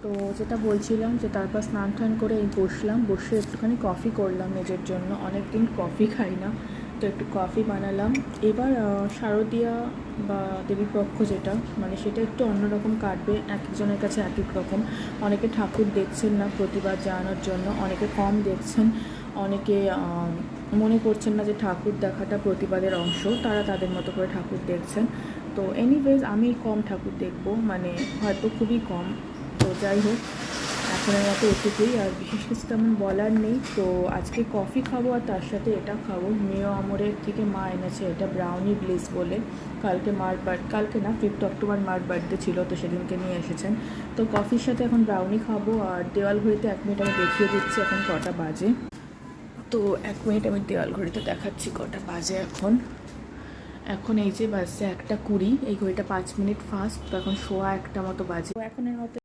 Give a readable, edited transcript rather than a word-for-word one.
তো যেটা বলছিলাম যে তারপর স্নান টান করে এই বসলাম, বসে একটুখানি কফি করলাম নিজের জন্য, অনেক দিন কফি খাই না, তো একটু কফি বানালাম। এবার শারদীয়া বা দেবীপক্ষ যেটা মানে সেটা একটু অন্যরকম কাটবে, এক একজনের কাছে এক এক রকম। অনেকে ঠাকুর দেখছেন না প্রতিবাদ জানানোর জন্য, অনেকে কম দেখছেন, অনেকে মনে করছেন না যে ঠাকুর দেখাটা প্রতিবাদের অংশ, তারা তাদের মতো করে ঠাকুর দেখছেন। তো এনিওয়েজ আমি কম ঠাকুর দেখবো, মানে হয়তো খুবই কম। তো যাই হোক, এখনের মতো এটুকুই, আর বিশেষ কিছু তেমন বলার নেই। তো আজকে কফি খাবো আর তার সাথে এটা খাবো, মেয় আমরের থেকে মা এনেছে এটা ব্রাউনি ব্লিস বলে। কালকে কালকে না 5 অক্টোবর মার বার্থডে ছিল, তো সেদিনকে নিয়ে এসেছেন। তো কফির সাথে এখন ব্রাউনি খাবো। আর দেওয়াল ঘড়িতে 1 মিনিট আমি দেখিয়ে দিচ্ছি এখন কটা বাজে। তো 1 মিনিট আমি দেওয়াল ঘড়িতে দেখাচ্ছি কটা বাজে এখন এই যে বাজছে 1টা 20। এই ঘড়িটা 5 মিনিট ফাস্ট, তো এখন 1:15 মতো বাজে। তো এখনের মতো